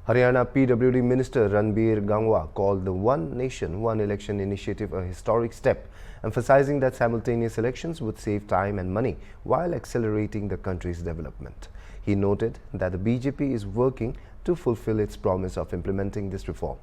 Haryana PWD Minister Ranbir Gangwa called the One Nation, One Election initiative a historic step, emphasizing that simultaneous elections would save time and money while accelerating the country's development. He noted that the BJP is working to fulfill its promise of implementing this reform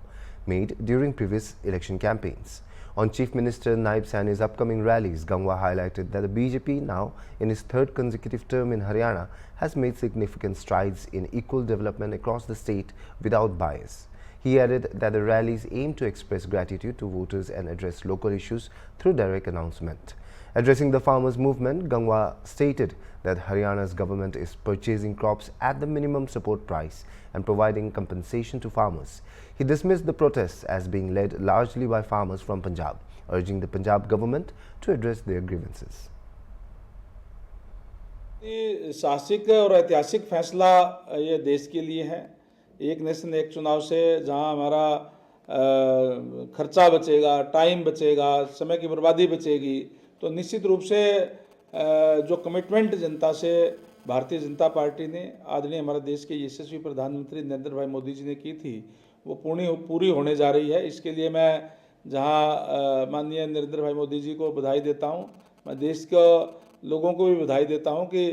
made during previous election campaigns. On Chief Minister Naib Saini's upcoming rallies, Gangwa highlighted that the BJP, now in its third consecutive term in Haryana, has made significant strides in equal development across the state without bias. He added that the rallies aim to express gratitude to voters and address local issues through direct announcement. Addressing the farmers' movement, Gangwa stated that Haryana's government is purchasing crops at the minimum support price and providing compensation to farmers. He dismissed the protests as being led largely by farmers from Punjab, urging the Punjab government to address their grievances. साहसिक और ऐतिहासिक फैसला ये देश के लिए है। एक नेशन एक चुनाव से जहां हमारा खर्चा बचेगा, टाइम बचेगा, समय की बर्बादी बचेगी, तो निश्चित रूप से जो कमिटमेंट जनता से भारतीय जनता पार्टी ने आदरणीय हमारे देश के यशस्वी प्रधानमंत्री नरेंद्र भाई मोदी जी ने की थी, वो पूरी होने जा रही है। इसके लिए मैं जहां माननीय नरेंद्र भाई मोदी जी को बधाई देता हूं, मैं देश के लोगों को भी बधाई देता हूं कि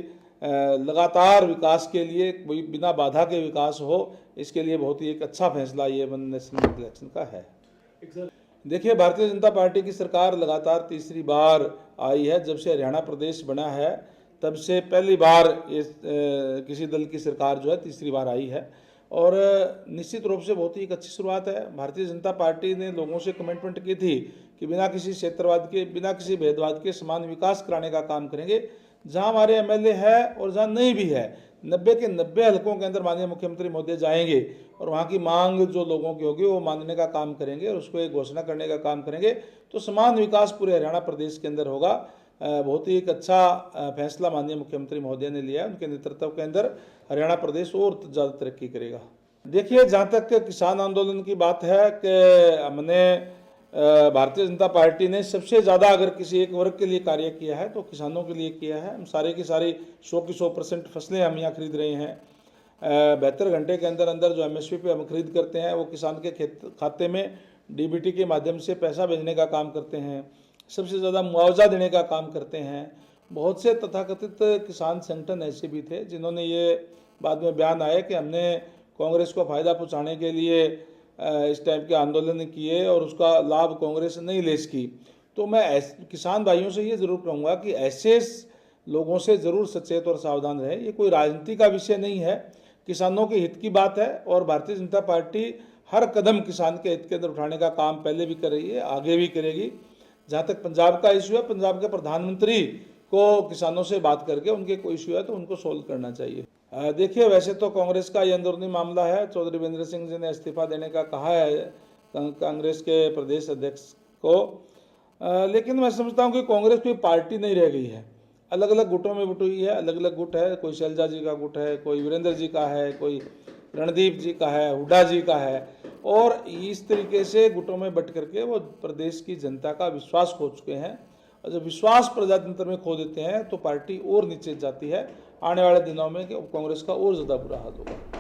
लगातार विकास के लिए कोई बिना बाधा के विकास हो, इसके लिए बहुत ही एक अच्छा फैसला ये वन नेशन इलेक्शन का है। देखिए, भारतीय जनता पार्टी की सरकार लगातार तीसरी बार आई है। जब से हरियाणा प्रदेश बना है तब से पहली बार ये किसी दल की सरकार जो है तीसरी बार आई है, और निश्चित रूप से बहुत ही एक अच्छी शुरुआत है। भारतीय जनता पार्टी ने लोगों से कमिटमेंट की थी कि बिना किसी क्षेत्रवाद के, बिना किसी भेदभाव के समान विकास कराने का काम करेंगे। जहां हमारे एमएलए है और जहां नहीं भी है, 90 के 90 हलकों के अंदर माननीय मुख्यमंत्री महोदय जाएंगे और वहां की मांग जो लोगों की होगी वो मानने का काम करेंगे और उसको एक घोषणा करने का काम करेंगे, तो समान विकास पूरे हरियाणा प्रदेश के अंदर होगा। बहुत ही एक अच्छा फैसला माननीय मुख्यमंत्री महोदय ने लिया है। उनके नेतृत्व के अंदर हरियाणा प्रदेश और ज़्यादा तरक्की करेगा। देखिए, जहाँ तक किसान आंदोलन की बात है कि हमने भारतीय जनता पार्टी ने सबसे ज़्यादा अगर किसी एक वर्ग के लिए कार्य किया है तो किसानों के लिए किया है। हम सारे की सारी 100 की 100% फसलें हम यहाँ खरीद रहे हैं। 72 घंटे के अंदर अंदर जो एमएसपी पे हम खरीद करते हैं वो किसान के खाते में डीबीटी के माध्यम से पैसा भेजने का काम करते हैं। सबसे ज़्यादा मुआवजा देने का काम करते हैं। बहुत से तथाकथित किसान संगठन ऐसे भी थे जिन्होंने ये बाद में बयान आए कि हमने कांग्रेस को फ़ायदा पहुंचाने के लिए इस टाइप के आंदोलन किए और उसका लाभ कांग्रेस नहीं ले सकी। तो मैं किसान भाइयों से ये ज़रूर कहूँगा कि ऐसे लोगों से ज़रूर सचेत और सावधान रहे। ये कोई राजनीति का विषय नहीं है, किसानों के हित की बात है और भारतीय जनता पार्टी हर कदम किसान के हित के अंदर उठाने का काम पहले भी कर रही है, आगे भी करेगी। जहाँ तक पंजाब का इशू है, पंजाब के प्रधानमंत्री को किसानों से बात करके उनके कोई इशू है तो उनको सोल्व करना चाहिए। देखिए, वैसे तो कांग्रेस का ये अंदरूनी मामला है। चौधरी वीरेंद्र सिंह जी ने इस्तीफा देने का कहा है कांग्रेस के प्रदेश अध्यक्ष को, लेकिन मैं समझता हूँ कि कांग्रेस कोई पार्टी नहीं रह गई है, अलग अलग गुटों में बटी हुई है। अलग अलग गुट है, कोई शैलजा जी का गुट है, कोई वीरेंद्र जी का है, कोई रणदीप जी का है, हुड्डा जी का है, और इस तरीके से गुटों में बट करके वो प्रदेश की जनता का विश्वास खो चुके हैं। और जब विश्वास प्रजातंत्र में खो देते हैं तो पार्टी और नीचे जाती है। आने वाले दिनों में कांग्रेस का और ज़्यादा बुरा हाल होगा।